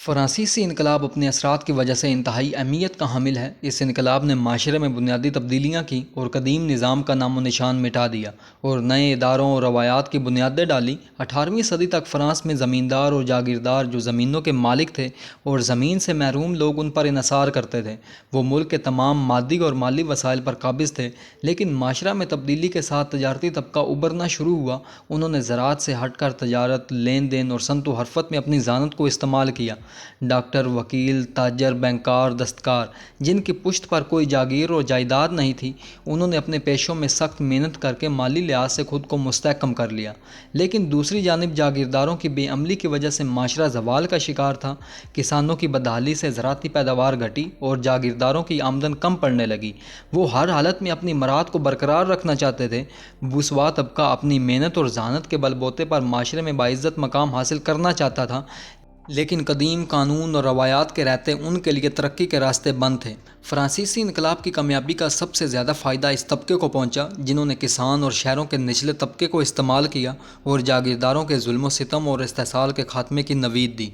فرانسیسی انقلاب اپنے اثرات کی وجہ سے انتہائی اہمیت کا حامل ہے۔ اس انقلاب نے معاشرے میں بنیادی تبدیلیاں کیں اور قدیم نظام کا نام و نشان مٹا دیا اور نئے اداروں اور روایات کی بنیادیں ڈالیں۔ 18ویں صدی تک فرانس میں زمیندار اور جاگیردار جو زمینوں کے مالک تھے اور زمین سے محروم لوگ ان پر انحصار کرتے تھے، وہ ملک کے تمام مادی اور مالی وسائل پر قابض تھے۔ لیکن معاشرہ میں تبدیلی کے ساتھ تجارتی طبقہ ابھرنا شروع ہوا۔ انہوں نے زراعت سے ہٹ کر تجارت، لین دین اور صنعت و حرفت میں اپنی ذہانت کو استعمال کیا۔ ڈاکٹر، وکیل، تاجر، بینکار، دستکار، جن کی پشت پر کوئی جاگیر اور جائیداد نہیں تھی، انہوں نے اپنے پیشوں میں سخت محنت کر کے مالی لحاظ سے خود کو مستحکم کر لیا۔ لیکن دوسری جانب جاگیرداروں کی بے عملی کی وجہ سے معاشرہ زوال کا شکار تھا۔ کسانوں کی بدحالی سے زراعتی پیداوار گھٹی اور جاگیرداروں کی آمدن کم پڑنے لگی۔ وہ ہر حالت میں اپنی مراد کو برقرار رکھنا چاہتے تھے۔ بوسوا طبقہ اپنی محنت اور ذہانت کے بل بوتے پر معاشرے میں باعزت مقام حاصل کرنا چاہتا تھا، لیکن قدیم قانون اور روایات کے رہتے ان کے لیے ترقی کے راستے بند تھے۔ فرانسیسی انقلاب کی کامیابی کا سب سے زیادہ فائدہ اس طبقے کو پہنچا جنہوں نے کسان اور شہروں کے نچلے طبقے کو استعمال کیا اور جاگیرداروں کے ظلم و ستم اور استحصال کے خاتمے کی نوید دی۔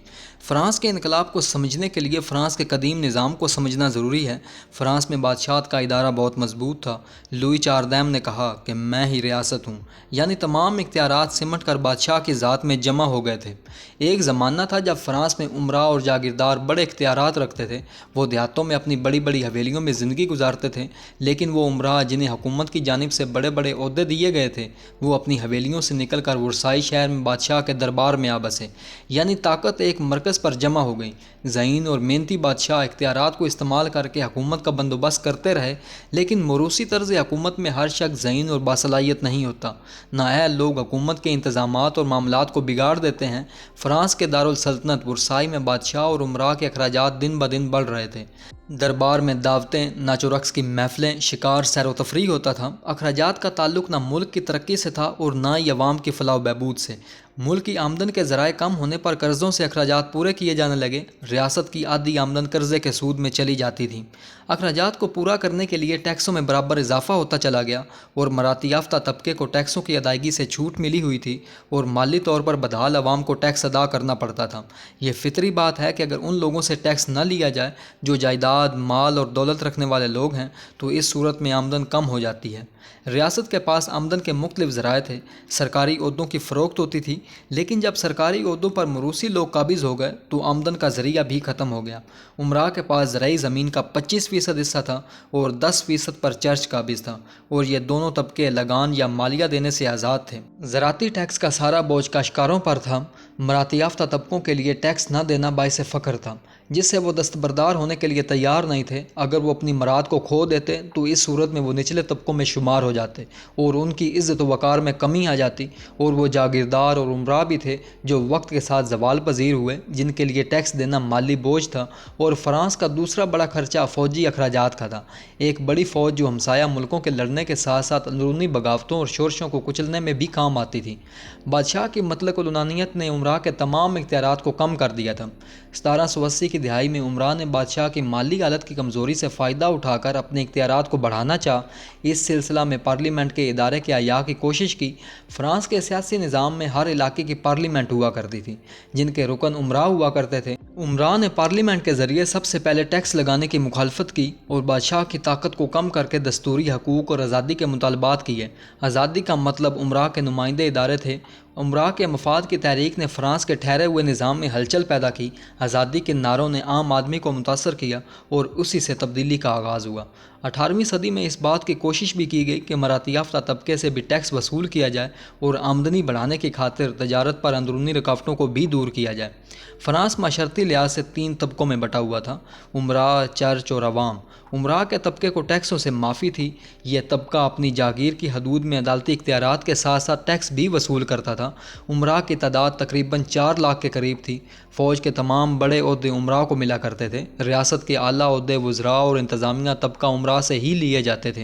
فرانس کے انقلاب کو سمجھنے کے لیے فرانس کے قدیم نظام کو سمجھنا ضروری ہے۔ فرانس میں بادشاہت کا ادارہ بہت مضبوط تھا۔ لوئی چاردیم نے کہا کہ میں ہی ریاست ہوں، یعنی تمام اختیارات سمٹ کر بادشاہ کی ذات میں جمع ہو گئے تھے۔ ایک زمانہ تھا جب فرانس میں امراء اور جاگیردار بڑے اختیارات رکھتے تھے۔ وہ دیہاتوں میں اپنی بڑی بڑی حویلیوں میں زندگی گزارتے تھے، لیکن وہ امراء جنہیں حکومت کی جانب سے بڑے بڑے عہدے دیے گئے تھے، وہ اپنی حویلیوں سے نکل کر ورسائی شہر میں بادشاہ کے دربار میں آ بسے، یعنی طاقت ایک مرکز پر جمع ہو گئی۔ ذہین اور محنتی بادشاہ اختیارات کو استعمال کر کے حکومت کا بندوبست کرتے رہے، لیکن موروثی طرز حکومت میں ہر شخص ذہین اور باصلاحیت نہیں ہوتا۔ نااہل لوگ حکومت کے انتظامات اور معاملات کو بگاڑ دیتے ہیں۔ فرانس کے دارالسلطنت ورسائی میں بادشاہ اور امراء کے اخراجات دن بدن بڑھ رہے تھے۔ دربار میں دعوتیں، ناچ و رقص کی محفلیں، شکار، سیر و تفریح ہوتا تھا۔ اخراجات کا تعلق نہ ملک کی ترقی سے تھا اور نہ ہی عوام کی فلاح و بہبود سے۔ ملک کی آمدن کے ذرائع کم ہونے پر قرضوں سے اخراجات پورے کیے جانے لگے۔ ریاست کی آدھی آمدن قرضے کے سود میں چلی جاتی تھی۔ اخراجات کو پورا کرنے کے لیے ٹیکسوں میں برابر اضافہ ہوتا چلا گیا اور مراعات یافتہ طبقے کو ٹیکسوں کی ادائیگی سے چھوٹ ملی ہوئی تھی اور مالی طور پر بدحال عوام کو ٹیکس ادا کرنا پڑتا تھا۔ یہ فطری بات ہے کہ اگر ان لوگوں سے ٹیکس نہ لیا جائے جو جائیداد، مال اور دولت رکھنے والے لوگ ہیں، تو اس صورت میں آمدن کم ہو جاتی ہے۔ ریاست کے پاس آمدن کے مختلف ذرائع تھے۔ سرکاری عہدوں کی فروخت ہوتی تھی، لیکن جب سرکاری عہدوں پر موروثی لوگ قابض ہو گئے تو آمدن کا ذریعہ بھی ختم ہو گیا۔ امراء کے پاس زرعی زمین کا 25% حصہ تھا اور 10% پر چرچ قابض تھا، اور یہ دونوں طبقے لگان یا مالیہ دینے سے آزاد تھے۔ زراعتی ٹیکس کا سارا بوجھ کاشتکاروں پر تھا۔ مراعات یافتہ طبقوں کے لیے ٹیکس نہ دینا باعث فخر تھا، جس سے وہ دستبردار ہونے کے لیے تیار نہیں تھے۔ اگر وہ اپنی مراد کو کھو دیتے تو اس صورت میں وہ نچلے طبقوں میں شمار ہو جاتے اور ان کی عزت و وقار میں کمی آ جاتی، اور وہ جاگیردار اور امراء بھی تھے جو وقت کے ساتھ زوال پذیر ہوئے، جن کے لیے ٹیکس دینا مالی بوجھ تھا۔ اور فرانس کا دوسرا بڑا خرچہ فوجی اخراجات کا تھا۔ ایک بڑی فوج جو ہمسایہ ملکوں کے لڑنے کے ساتھ ساتھ اندرونی بغاوتوں اور شورشوں کو کچلنے میں بھی کام آتی تھی۔ بادشاہ کی مطلق العنانیت نے امراء کے تمام اختیارات کو کم کر دیا تھا۔ 1780 کی دہائی میں امراء نے بادشاہ کی مالی حالت کی کمزوری سے فائدہ اٹھا کر اپنے اختیارات کو بڑھانا چاہا۔ اس سلسلہ میں پارلیمنٹ کے ادارے کے احیاء کی کوشش کی۔ فرانس کے سیاسی نظام میں ہر علاقے کی پارلیمنٹ ہوا کرتی تھی، جن کے رکن امراء ہوا کرتے تھے۔ امراء نے پارلیمنٹ کے ذریعے سب سے پہلے ٹیکس لگانے کی مخالفت کی اور بادشاہ کی طاقت کو کم کر کے دستوری حقوق اور آزادی کے مطالبات کیے۔ آزادی کا مطلب امراء کے نمائندے ادارے تھے۔ امراء کے مفاد کی تحریک نے فرانس کے ٹھہرے ہوئے نظام میں ہلچل پیدا کی۔ آزادی کے نعروں نے عام آدمی کو متاثر کیا اور اسی سے تبدیلی کا آغاز ہوا۔ 18ویں صدی میں اس بات کی کوشش بھی کی گئی کہ مراعات یافتہ طبقے سے بھی ٹیکس وصول کیا جائے اور آمدنی بڑھانے کی خاطر تجارت پر اندرونی رکاوٹوں کو بھی دور کیا جائے۔ فرانس معاشرتی لحاظ سے 3 طبقوں میں بٹا ہوا تھا: امراء، چرچ اور عوام۔ امراء کے طبقے کو ٹیکسوں سے معافی تھی۔ یہ طبقہ اپنی جاگیر کی حدود میں عدالتی اختیارات کے ساتھ ساتھ ٹیکس بھی وصول کرتا تھا۔ امراء کی تعداد تقریباً 4 لاکھ کے قریب تھی۔ فوج کے تمام بڑے عہدے امراء کو ملا کرتے تھے۔ ریاست کے اعلیٰ عہدے وزراء اور انتظامیہ طبقہ امراء سے ہی لیے جاتے تھے۔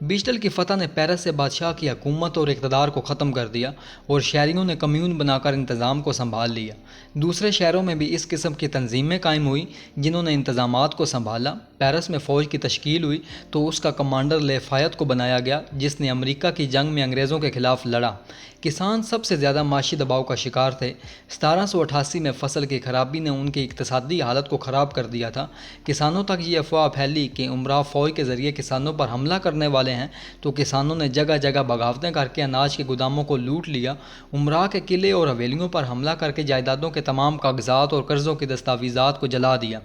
بیسٹل کی فتح نے پیرس سے بادشاہ کی حکومت اور اقتدار کو ختم کر دیا اور شہریوں نے کمیون بنا کر انتظام کو سنبھال لیا۔ دوسرے شہروں میں بھی اس قسم کی تنظیمیں قائم ہوئیں جنہوں نے انتظامات کو سنبھالا۔ پیرس میں فوج کی تشکیل ہوئی تو اس کا کمانڈر لیفایت کو بنایا گیا، جس نے امریکہ کی جنگ میں انگریزوں کے خلاف لڑا۔ کسان سب سے زیادہ معاشی دباؤ کا شکار تھے۔ 1788 میں فصل کی خرابی نے ان کی اقتصادی حالت کو خراب کر دیا تھا۔ کسانوں تک یہ افواہ پھیلی کہ امراء فوج کے ذریعے کسانوں پر حملہ کرنے والے ہیں، تو کسانوں نے جگہ جگہ بغاوتیں کر کے اناج کے گوداموں کو لوٹ لیا۔ امراء کے قلعے اور حویلیوں پر حملہ کر کے جائیدادوں کے تمام کاغذات اور قرضوں کی دستاویزات کو جلا دیا۔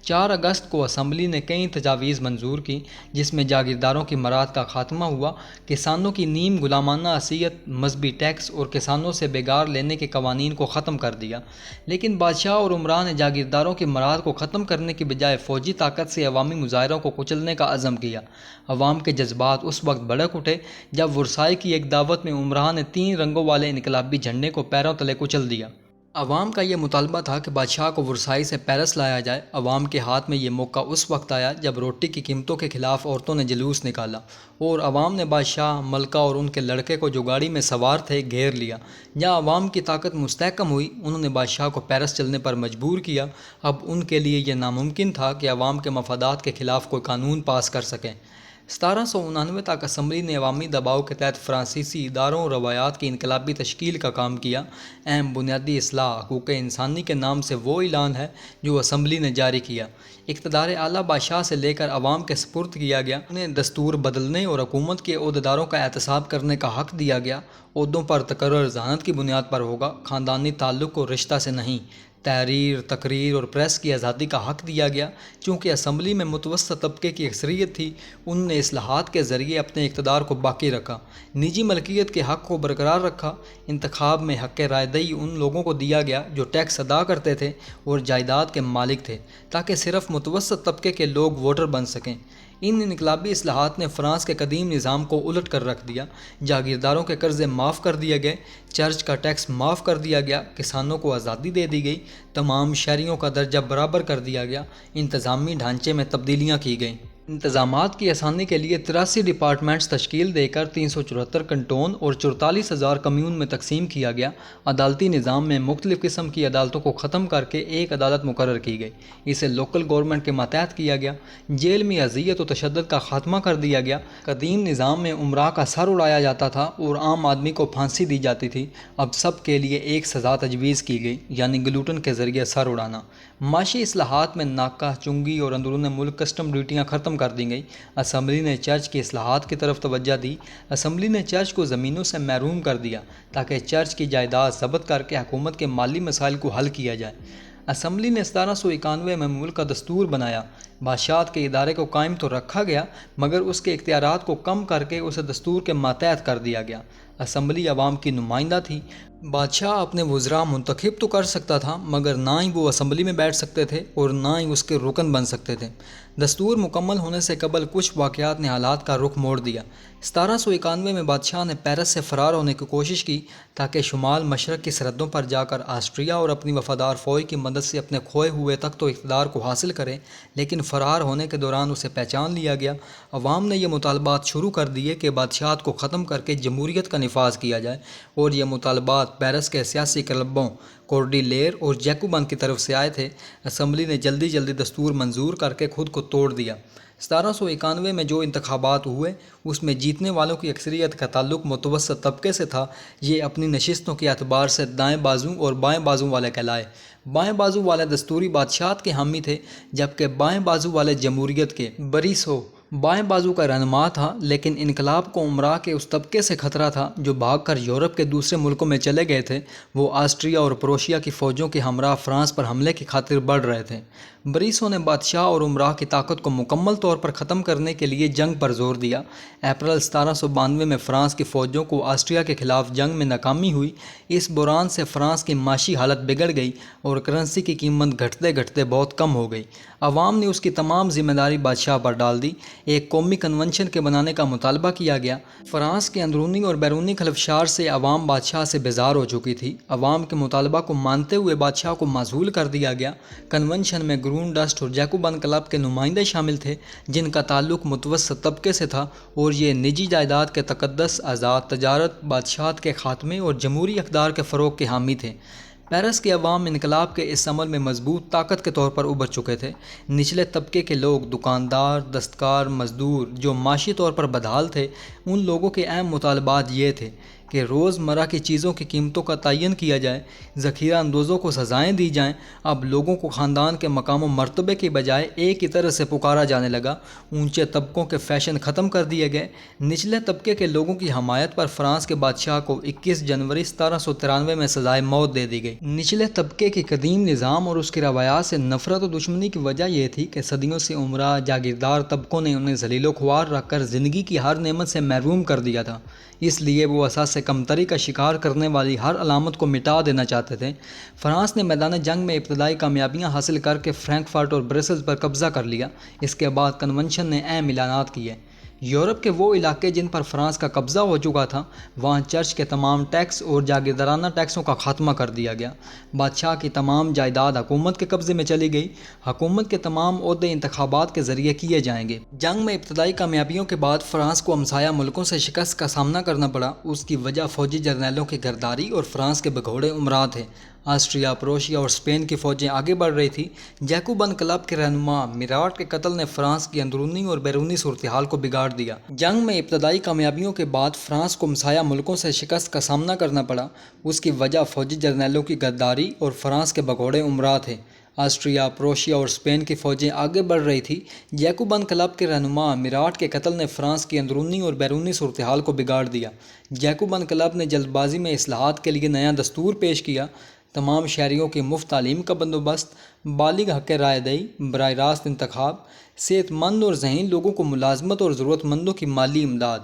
4 اگست کو اسمبلی نے کئی تجاویز منظور کی، جس میں جاگیرداروں کی مراد کا خاتمہ ہوا، کسانوں کی نیم غلامانہ حیثیت، مذہبی ٹیکس اور کسانوں سے بیگار لینے کے قوانین کو ختم کر دیا۔ لیکن بادشاہ اور امراء نے جاگیرداروں کی مراد کو ختم کرنے کی بجائے فوجی طاقت سے عوامی مظاہروں کو کچلنے کا عزم کیا۔ عوام کے جذبات اس وقت بھڑک اٹھے جب ورسائی کی ایک دعوت میں امراء نے 3 رنگوں والے انقلابی جھنڈے کو پیروں تلے کچل دیا۔ عوام کا یہ مطالبہ تھا کہ بادشاہ کو ورسائی سے پیرس لایا جائے۔ عوام کے ہاتھ میں یہ موقع اس وقت آیا جب روٹی کی قیمتوں کے خلاف عورتوں نے جلوس نکالا اور عوام نے بادشاہ، ملکہ اور ان کے لڑکے کو جو گاڑی میں سوار تھے گھیر لیا۔ جہاں عوام کی طاقت مستحکم ہوئی، انہوں نے بادشاہ کو پیرس چلنے پر مجبور کیا۔ اب ان کے لیے یہ ناممکن تھا کہ عوام کے مفادات کے خلاف کوئی قانون پاس کر سکیں۔ 1799 تک اسمبلی نے عوامی دباؤ کے تحت فرانسیسی اداروں اور روایات کی انقلابی تشکیل کا کام کیا۔ اہم بنیادی اصلاح حقوق انسانی کے نام سے وہ اعلان ہے جو اسمبلی نے جاری کیا۔ اقتدار اعلیٰ بادشاہ سے لے کر عوام کے سپرد کیا گیا۔ انہیں دستور بدلنے اور حکومت کے عہدیداروں کا احتساب کرنے کا حق دیا گیا۔ عہدوں پر تقرر ذہانت کی بنیاد پر ہوگا، خاندانی تعلق اور رشتہ سے نہیں۔ تحریر، تقریر اور پریس کی آزادی کا حق دیا گیا۔ چونکہ اسمبلی میں متوسط طبقے کی اکثریت تھی، انہوں نے اصلاحات کے ذریعے اپنے اقتدار کو باقی رکھا۔ نجی ملکیت کے حق کو برقرار رکھا۔ انتخاب میں حق رائے دہی ان لوگوں کو دیا گیا جو ٹیکس ادا کرتے تھے اور جائیداد کے مالک تھے، تاکہ صرف متوسط طبقے کے لوگ ووٹر بن سکیں۔ ان انقلابی اصلاحات نے فرانس کے قدیم نظام کو الٹ کر رکھ دیا۔ جاگیرداروں کے قرضے معاف کر دیے گئے، چرچ کا ٹیکس معاف کر دیا گیا، کسانوں کو آزادی دے دی گئی، تمام شہریوں کا درجہ برابر کر دیا گیا، انتظامی ڈھانچے میں تبدیلیاں کی گئیں۔ انتظامات کی آسانی کے لیے 83 ڈپارٹمنٹس تشکیل دے کر 374 کنٹون اور 44,000 کمیون میں تقسیم کیا گیا۔ عدالتی نظام میں مختلف قسم کی عدالتوں کو ختم کر کے ایک عدالت مقرر کی گئی، اسے لوکل گورنمنٹ کے ماتحت کیا گیا۔ جیل میں اذیت و تشدد کا خاتمہ کر دیا گیا۔ قدیم نظام میں امراء کا سر اڑایا جاتا تھا اور عام آدمی کو پھانسی دی جاتی تھی، اب سب کے لیے ایک سزا تجویز کی گئی، یعنی گلوٹن کے ذریعے سر اڑانا۔ معاشی اصلاحات میں ناکہ چنگی اور اندرون ملک کسٹم ڈیوٹیاں ختم کر دی گئی۔ اسمبلی نے چرچ کی اصلاحات کی طرف توجہ دی۔ اسمبلی نے چرچ کو زمینوں سے محروم کر دیا تاکہ چرچ کی جائیداد ضبط کر کے حکومت کے مالی مسائل کو حل کیا جائے۔ اسمبلی نے 1791 میں ملک کا دستور بنایا۔ بادشاہت کے ادارے کو قائم تو رکھا گیا، مگر اس کے اختیارات کو کم کر کے اسے دستور کے ماتحت کر دیا گیا۔ اسمبلی عوام کی نمائندہ تھی۔ بادشاہ اپنے وزراء منتخب تو کر سکتا تھا، مگر نہ ہی وہ اسمبلی میں بیٹھ سکتے تھے اور نہ ہی اس کے رکن بن سکتے تھے۔ دستور مکمل ہونے سے قبل کچھ واقعات نے حالات کا رخ موڑ دیا۔ 1791 میں بادشاہ نے پیرس سے فرار ہونے کی کوشش کی تاکہ شمال مشرق کی سرحدوں پر جا کر آسٹریا اور اپنی وفادار فوج کی مدد سے اپنے کھوئے ہوئے تخت و اقتدار کو حاصل کرے، لیکن فرار ہونے کے دوران اسے پہچان لیا گیا۔ عوام نے یہ مطالبات شروع کر دیے کہ بادشاہت کو ختم کر کے جمہوریت کا نفاذ کیا جائے، اور یہ مطالبات پیرس کے سیاسی کلبوں کوردیلیر اور جیکوبن کی طرف سے آئے تھے۔ اسمبلی نے جلدی جلدی دستور منظور کر کے خود کو توڑ دیا۔ 1791 میں جو انتخابات ہوئے اس میں جیتنے والوں کی اکثریت کا تعلق متوسط طبقے سے تھا۔ یہ اپنی نشستوں کے اعتبار سے دائیں بازو اور بائیں بازو والے کہلائے۔ بائیں بازو والے دستوری بادشاہت کے حامی تھے، جبکہ بائیں بازو والے جمہوریت کے۔ بریسو بائیں بازو کا رہنما تھا، لیکن انقلاب کو امراء کے اس طبقے سے خطرہ تھا جو بھاگ کر یورپ کے دوسرے ملکوں میں چلے گئے تھے۔ وہ آسٹریا اور پروشیا کی فوجوں کے ہمراہ فرانس پر حملے کی خاطر بڑھ رہے تھے۔ بریسو نے بادشاہ اور امراء کی طاقت کو مکمل طور پر ختم کرنے کے لیے جنگ پر زور دیا۔ اپریل 1792 میں فرانس کی فوجوں کو آسٹریا کے خلاف جنگ میں ناکامی ہوئی۔ اس بحران سے فرانس کی معاشی حالت بگڑ گئی اور کرنسی کی قیمت گھٹتے گھٹتے بہت کم ہو گئی۔ عوام نے اس کی تمام ذمہ داری بادشاہ پر ڈال دی۔ ایک قومی کنونشن کے بنانے کا مطالبہ کیا گیا۔ فرانس کے اندرونی اور بیرونی خلفشار سے عوام بادشاہ سے بیزار ہو چکی تھی۔ عوام کے مطالبہ کو مانتے ہوئے بادشاہ کو معزول کر دیا گیا۔ کنونشن میں گرون ڈسٹ اور جیکوبن کلب کے نمائندے شامل تھے، جن کا تعلق متوسط طبقے سے تھا، اور یہ نجی جائیداد کے تقدس، آزاد تجارت، بادشاہت کے خاتمے اور جمہوری اقدار کے فروغ کے حامی تھے۔ پیرس کے عوام انقلاب کے اس عمل میں مضبوط طاقت کے طور پر ابھر چکے تھے۔ نچلے طبقے کے لوگ، دکاندار، دستکار، مزدور، جو معاشی طور پر بدحال تھے، ان لوگوں کے اہم مطالبات یہ تھے کہ روزمرہ کی چیزوں کی قیمتوں کا تعین کیا جائے، ذخیرہ اندوزوں کو سزائیں دی جائیں۔ اب لوگوں کو خاندان کے مقام و مرتبے کی بجائے ایک ہی طرح سے پکارا جانے لگا۔ اونچے طبقوں کے فیشن ختم کر دیے گئے۔ نچلے طبقے کے لوگوں کی حمایت پر فرانس کے بادشاہ کو 21 جنوری 1793 میں سزائے موت دے دی گئی۔ نچلے طبقے کے قدیم نظام اور اس کی روایات سے نفرت و دشمنی کی وجہ یہ تھی کہ صدیوں سے امراء، جاگیردار طبقوں نے انہیں ذلیل و خوار رکھ کر زندگی کی ہر نعمت سے محروم کر دیا تھا، اس لیے وہ اساس کمتری کا شکار کرنے والی ہر علامت کو مٹا دینا چاہتے تھے۔ فرانس نے میدان جنگ میں ابتدائی کامیابیاں حاصل کر کے فرینکفرٹ اور برسلز پر قبضہ کر لیا۔ اس کے بعد کنونشن نے اہم اعلانات کیے۔ یورپ کے وہ علاقے جن پر فرانس کا قبضہ ہو چکا تھا، وہاں چرچ کے تمام ٹیکس اور جاگیردارانہ ٹیکسوں کا خاتمہ کر دیا گیا۔ بادشاہ کی تمام جائیداد حکومت کے قبضے میں چلی گئی۔ حکومت کے تمام عہدے انتخابات کے ذریعے کیے جائیں گے۔ جنگ میں ابتدائی کامیابیوں کے بعد فرانس کو ہمسایہ ملکوں سے شکست کا سامنا کرنا پڑا۔ اس کی وجہ فوجی جرنیلوں کی غداری اور فرانس کے بھگوڑے امراء تھے۔ آسٹریا، پروشیا اور اسپین کی فوجیں آگے بڑھ رہی تھیں۔ جیکوبن کلب کے رہنما میراٹ کے قتل نے فرانس کی اندرونی اور بیرونی صورتحال کو بگاڑ دیا۔ جنگ میں ابتدائی کامیابیوں کے بعد فرانس کو ہمسایہ ملکوں سے شکست کا سامنا کرنا پڑا۔ اس کی وجہ فوجی جرنیلوں کی غداری اور فرانس کے بھگوڑے امراء تھے۔ آسٹریا، پروشیا اور اسپین کی فوجیں آگے بڑھ رہی تھیں۔ جیکوبن کلب کے رہنما میراٹ کے قتل نے فرانس کی اندرونی اور بیرونی صورتحال کو بگاڑ دیا۔ جیکوبن کلب نے جلد بازی میں اصلاحات کے لیے نیا دستور پیش کیا۔ تمام شہریوں کی مفت تعلیم کا بندوبست، بالغ حق رائے دہی، براہ راست انتخاب، صحت مند اور ذہین لوگوں کو ملازمت اور ضرورت مندوں کی مالی امداد۔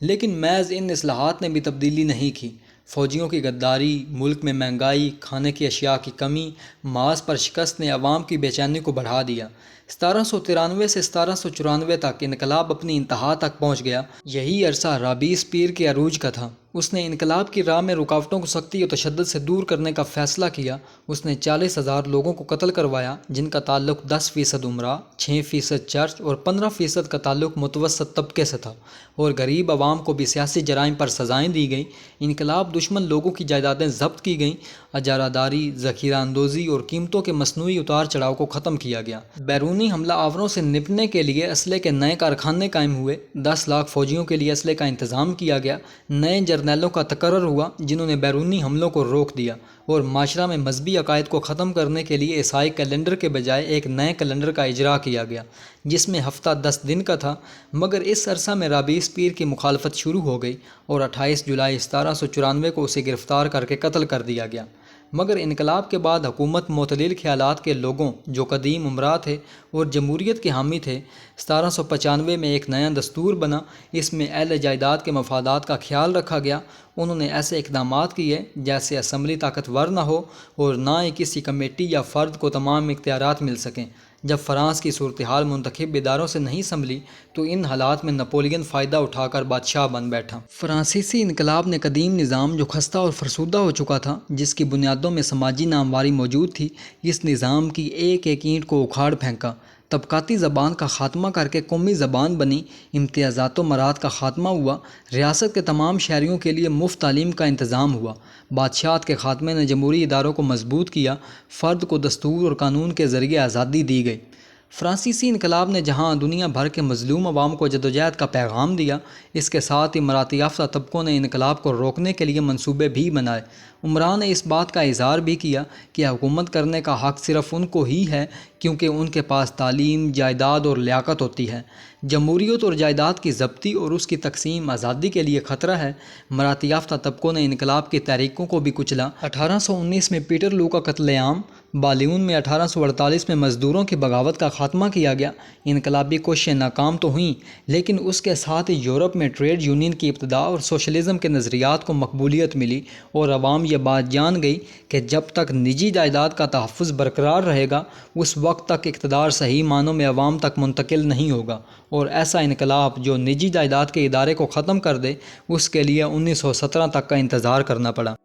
لیکن محض ان اصلاحات نے بھی تبدیلی نہیں کی۔ فوجیوں کی غداری، ملک میں مہنگائی، کھانے کی اشیاء کی کمی، معاش پر شکست نے عوام کی بے چینی کو بڑھا دیا۔ 1793 سے 1794 تک انقلاب اپنی انتہا تک پہنچ گیا۔ یہی عرصہ رابیس پیر کے عروج کا تھا۔ اس نے انقلاب کی راہ میں رکاوٹوں کو سختی و تشدد سے دور کرنے کا فیصلہ کیا۔ اس نے 40,000 لوگوں کو قتل کروایا، جن کا تعلق 10% امراء، 6% چرچ اور 15% کا تعلق متوسط طبقے سے تھا، اور غریب عوام کو بھی سیاسی جرائم پر سزائیں دی گئیں۔ انقلاب دشمن لوگوں کی جائیدادیں ضبط کی گئیں۔ اجارہ داری، ذخیرہ اندوزی اور قیمتوں کے مصنوعی اتار چڑھاؤ کو ختم کیا گیا۔ بیرونی حملہ آوروں سے نپٹنے کے لیے اسلحے کے نئے کارخانے قائم ہوئے۔ 10 لاکھ فوجیوں کے لیے اسلحے کا انتظام کیا گیا۔ نئے جرنیلوں کا تقرر ہوا، جنہوں نے بیرونی حملوں کو روک دیا، اور معاشرہ میں مذہبی عقائد کو ختم کرنے کے لیے عیسائی کیلنڈر کے بجائے ایک نئے کیلنڈر کا اجرا کیا گیا، جس میں ہفتہ 10 دن کا تھا۔ مگر اس عرصہ میں رابیس پیر کی مخالفت شروع ہو گئی، اور 28 جولائی 1794 کو اسے گرفتار کر کے قتل کر دیا گیا۔ مگر انقلاب کے بعد حکومت معتدل خیالات کے لوگوں، جو قدیم امراء تھے اور جمہوریت کے حامی تھے، 1795 میں ایک نیا دستور بنا۔ اس میں اہل جائیداد کے مفادات کا خیال رکھا گیا۔ انہوں نے ایسے اقدامات کیے جیسے اسمبلی طاقتور نہ ہو اور نہ ہی کسی کمیٹی یا فرد کو تمام اختیارات مل سکیں۔ جب فرانس کی صورتحال منتخب اداروں سے نہیں سنبھلی تو ان حالات میں نپولین فائدہ اٹھا کر بادشاہ بن بیٹھا۔ فرانسیسی انقلاب نے قدیم نظام جو خستہ اور فرسودہ ہو چکا تھا، جس کی بنیادوں میں سماجی نامواری موجود تھی، اس نظام کی ایک ایک اینٹ کو اکھاڑ پھینکا۔ طبقاتی زبان کا خاتمہ کر کے قومی زبان بنی، امتیازات و مراد کا خاتمہ ہوا، ریاست کے تمام شہریوں کے لیے مفت تعلیم کا انتظام ہوا۔ بادشاہت کے خاتمے نے جمہوری اداروں کو مضبوط کیا، فرد کو دستور اور قانون کے ذریعے آزادی دی گئی۔ فرانسیسی انقلاب نے جہاں دنیا بھر کے مظلوم عوام کو جدوجہد کا پیغام دیا، اس کے ساتھ ہی مراتب یافتہ طبقوں نے انقلاب کو روکنے کے لیے منصوبے بھی بنائے۔ عمراء نے اس بات کا اظہار بھی کیا کہ حکومت کرنے کا حق صرف ان کو ہی ہے کیونکہ ان کے پاس تعلیم، جائیداد اور لیاقت ہوتی ہے۔ جمہوریت اور جائیداد کی ضبطی اور اس کی تقسیم آزادی کے لیے خطرہ ہے۔ مراتب یافتہ طبقوں نے انقلاب کی تحریکوں کو بھی کچلا۔ 1819 میں پیٹر لو کا قتل عام، بالیون میں 1848 میں مزدوروں کی بغاوت کا خاتمہ کیا گیا۔ انقلابی کوششیں ناکام تو ہوئیں، لیکن اس کے ساتھ ہی یورپ میں ٹریڈ یونین کی ابتدا اور سوشلزم کے نظریات کو مقبولیت ملی، اور عوام یہ یہ بات جان گئی کہ جب تک نجی جائیداد کا تحفظ برقرار رہے گا اس وقت تک اقتدار صحیح معنوں میں عوام تک منتقل نہیں ہوگا، اور ایسا انقلاب جو نجی جائیداد کے ادارے کو ختم کر دے اس کے لیے 1917 تک کا انتظار کرنا پڑا۔